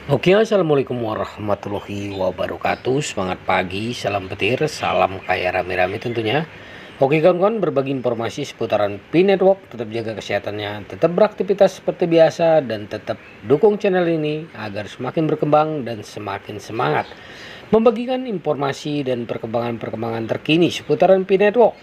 Oke, assalamualaikum warahmatullahi wabarakatuh. Semangat pagi, salam petir, salam kaya rame-rame tentunya. Oke kawan-kawan, berbagi informasi seputaran P-Network. Tetap jaga kesehatannya, tetap beraktivitas seperti biasa, dan tetap dukung channel ini agar semakin berkembang dan semakin semangat membagikan informasi dan perkembangan-perkembangan terkini seputaran P-Network.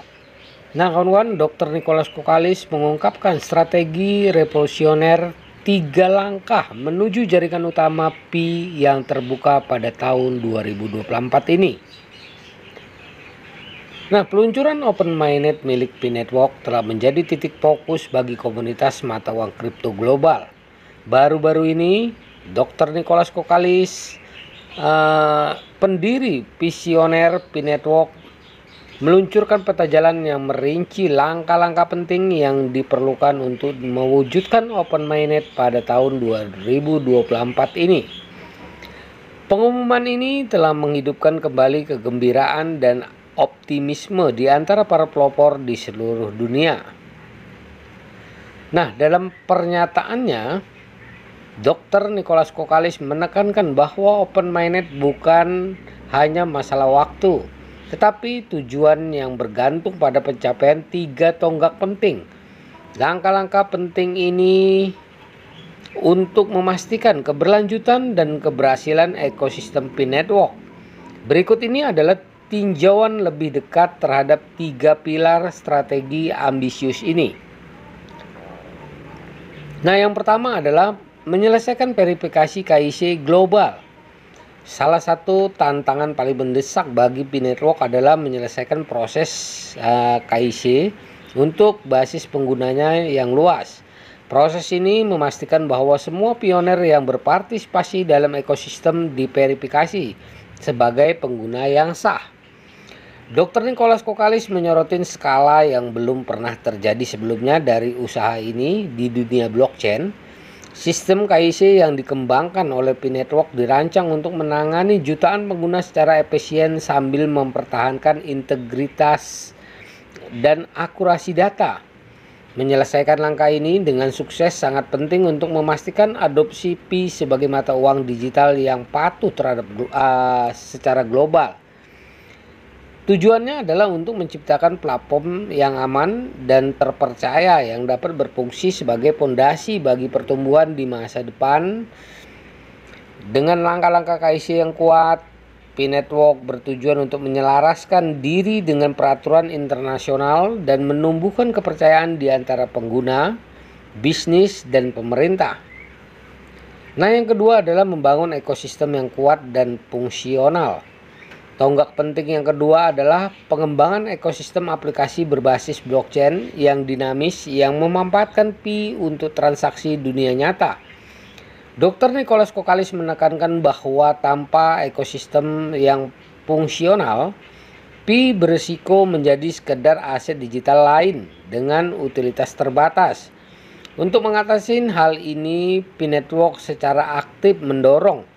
Nah kawan-kawan, Dr. Nicholas Kokalis mengungkapkan strategi revolusioner 3 langkah menuju jaringan utama Pi yang terbuka pada tahun 2024 ini. Nah, peluncuran Open Mainnet milik Pi Network telah menjadi titik fokus bagi komunitas mata uang kripto global. Baru-baru ini, Dr. Nicholas Kokalis, pendiri visioner Pi Network, meluncurkan peta jalan yang merinci langkah-langkah penting yang diperlukan untuk mewujudkan Open Mainnet pada tahun 2024 ini. Pengumuman ini telah menghidupkan kembali kegembiraan dan optimisme di antara para pelopor di seluruh dunia. Nah, dalam pernyataannya, Dr. Nicholas Kokalis menekankan bahwa Open Mainnet bukan hanya masalah waktu, tetapi tujuan yang bergantung pada pencapaian 3 tonggak penting. Langkah-langkah penting ini untuk memastikan keberlanjutan dan keberhasilan ekosistem Pi Network. Berikut ini adalah tinjauan lebih dekat terhadap 3 pilar strategi ambisius ini. Nah, yang pertama adalah menyelesaikan verifikasi KYC global. Salah satu tantangan paling mendesak bagi Pi Network adalah menyelesaikan proses KYC untuk basis penggunanya yang luas. Proses ini memastikan bahwa semua pioner yang berpartisipasi dalam ekosistem diverifikasi sebagai pengguna yang sah. Dr. Nicholas Kokalis menyorotin skala yang belum pernah terjadi sebelumnya dari usaha ini di dunia blockchain. Sistem KYC yang dikembangkan oleh Pi Network dirancang untuk menangani jutaan pengguna secara efisien sambil mempertahankan integritas dan akurasi data. Menyelesaikan langkah ini dengan sukses sangat penting untuk memastikan adopsi Pi sebagai mata uang digital yang patuh terhadap secara global. Tujuannya adalah untuk menciptakan platform yang aman dan terpercaya yang dapat berfungsi sebagai fondasi bagi pertumbuhan di masa depan. Dengan langkah-langkah KYC yang kuat, Pi Network bertujuan untuk menyelaraskan diri dengan peraturan internasional dan menumbuhkan kepercayaan di antara pengguna, bisnis, dan pemerintah. Nah, yang kedua adalah membangun ekosistem yang kuat dan fungsional. Tonggak penting yang kedua adalah pengembangan ekosistem aplikasi berbasis blockchain yang dinamis yang memanfaatkan Pi untuk transaksi dunia nyata. Dr. Nicholas Kokalis menekankan bahwa tanpa ekosistem yang fungsional, Pi berisiko menjadi sekedar aset digital lain dengan utilitas terbatas. Untuk mengatasi hal ini, Pi Network secara aktif mendorong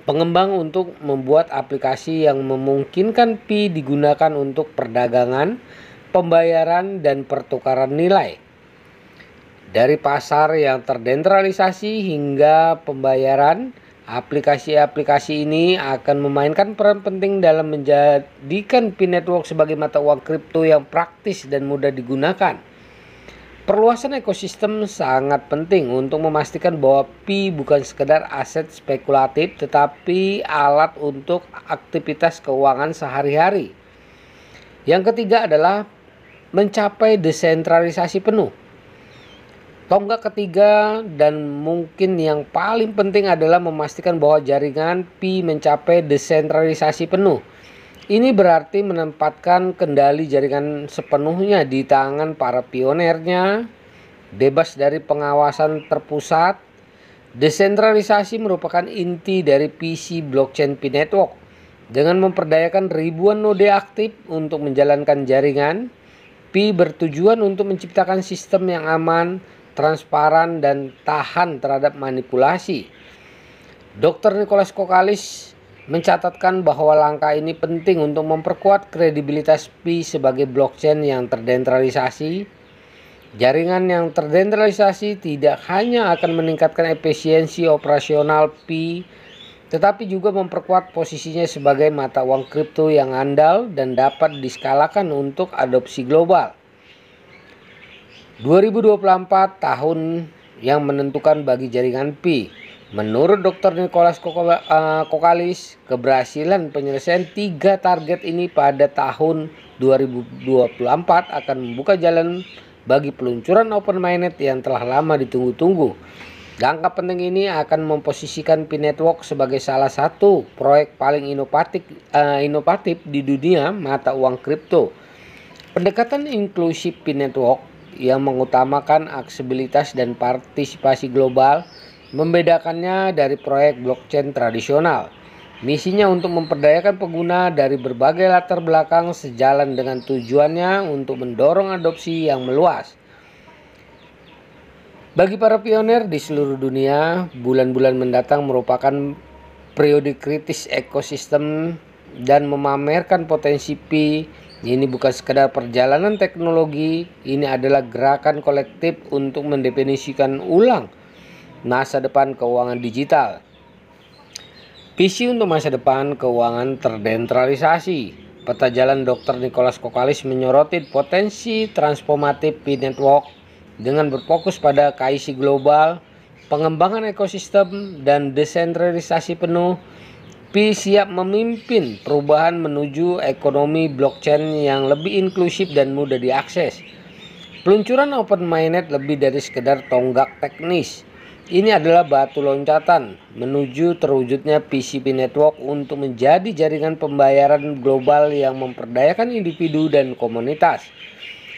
pengembang untuk membuat aplikasi yang memungkinkan Pi digunakan untuk perdagangan, pembayaran, dan pertukaran nilai. Dari pasar yang terdesentralisasi hingga pembayaran, aplikasi-aplikasi ini akan memainkan peran penting dalam menjadikan Pi Network sebagai mata uang kripto yang praktis dan mudah digunakan. Perluasan ekosistem sangat penting untuk memastikan bahwa Pi bukan sekedar aset spekulatif tetapi alat untuk aktivitas keuangan sehari-hari. Yang ketiga adalah mencapai desentralisasi penuh. Tonggak ketiga dan mungkin yang paling penting adalah memastikan bahwa jaringan Pi mencapai desentralisasi penuh. Ini berarti menempatkan kendali jaringan sepenuhnya di tangan para pionernya, bebas dari pengawasan terpusat. Desentralisasi merupakan inti dari visi blockchain Pi Network. Dengan memperdayakan ribuan node aktif untuk menjalankan jaringan, Pi bertujuan untuk menciptakan sistem yang aman, transparan, dan tahan terhadap manipulasi. Dr. Nicholas Kokalis mencatatkan bahwa langkah ini penting untuk memperkuat kredibilitas Pi sebagai blockchain yang terdesentralisasi. Jaringan yang terdesentralisasi tidak hanya akan meningkatkan efisiensi operasional Pi, tetapi juga memperkuat posisinya sebagai mata uang kripto yang andal dan dapat diskalakan untuk adopsi global. 2024 tahun yang menentukan bagi jaringan Pi. Menurut Dr. Nicholas Kokalis, keberhasilan penyelesaian 3 target ini pada tahun 2024 akan membuka jalan bagi peluncuran Open Mainnet yang telah lama ditunggu-tunggu. Langkah penting ini akan memposisikan Pi Network sebagai salah satu proyek paling inovatif di dunia mata uang kripto. Pendekatan inklusif Pi Network yang mengutamakan aksesibilitas dan partisipasi global membedakannya dari proyek blockchain tradisional. Misinya untuk memperdayakan pengguna dari berbagai latar belakang sejalan dengan tujuannya untuk mendorong adopsi yang meluas. Bagi para pionir di seluruh dunia, bulan-bulan mendatang merupakan periode kritis ekosistem dan memamerkan potensi Pi. Ini bukan sekedar perjalanan teknologi, ini adalah gerakan kolektif untuk mendefinisikan ulang masa depan keuangan digital. Visi untuk masa depan keuangan terdesentralisasi. Peta jalan Dr. Nicholas Kokalis menyoroti potensi transformatif Pi Network dengan berfokus pada KIC global, pengembangan ekosistem, dan desentralisasi penuh. Pi siap memimpin perubahan menuju ekonomi blockchain yang lebih inklusif dan mudah diakses. Peluncuran Open Mainnet lebih dari sekedar tonggak teknis. Ini adalah batu loncatan menuju terwujudnya PCP Network untuk menjadi jaringan pembayaran global yang memperdayakan individu dan komunitas.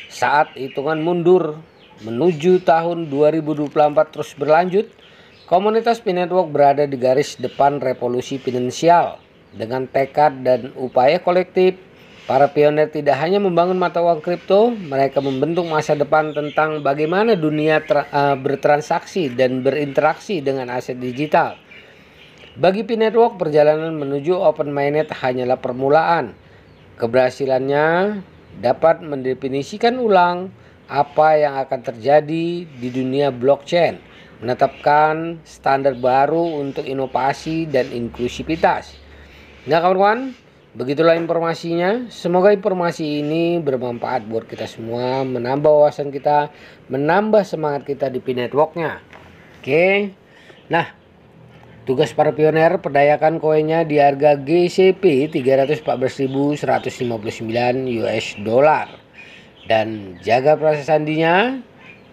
Saat hitungan mundur menuju tahun 2024 terus berlanjut, komunitas Pi Network berada di garis depan revolusi finansial. Dengan tekad dan upaya kolektif, para pionir tidak hanya membangun mata uang kripto, mereka membentuk masa depan tentang bagaimana dunia bertransaksi dan berinteraksi dengan aset digital. Bagi Pi Network, perjalanan menuju Open Mainnet hanyalah permulaan. Keberhasilannya dapat mendefinisikan ulang apa yang akan terjadi di dunia blockchain, menetapkan standar baru untuk inovasi dan inklusivitas. Nah kawan-kawan, begitulah informasinya. Semoga informasi ini bermanfaat buat kita semua, menambah wawasan kita, menambah semangat kita di Pi Network-nya. Oke. Nah, tugas para pionir perdayakan koinnya di harga GCP 314.159 US dollar. Dan jaga proses sandinya,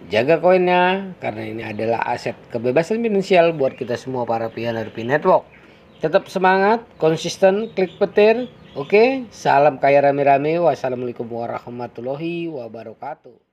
jaga koinnya, karena ini adalah aset kebebasan finansial buat kita semua para pionir Pi Network. Tetap semangat, konsisten, klik petir. Oke, salam kaya rame-rame. Wassalamualaikum warahmatullahi wabarakatuh.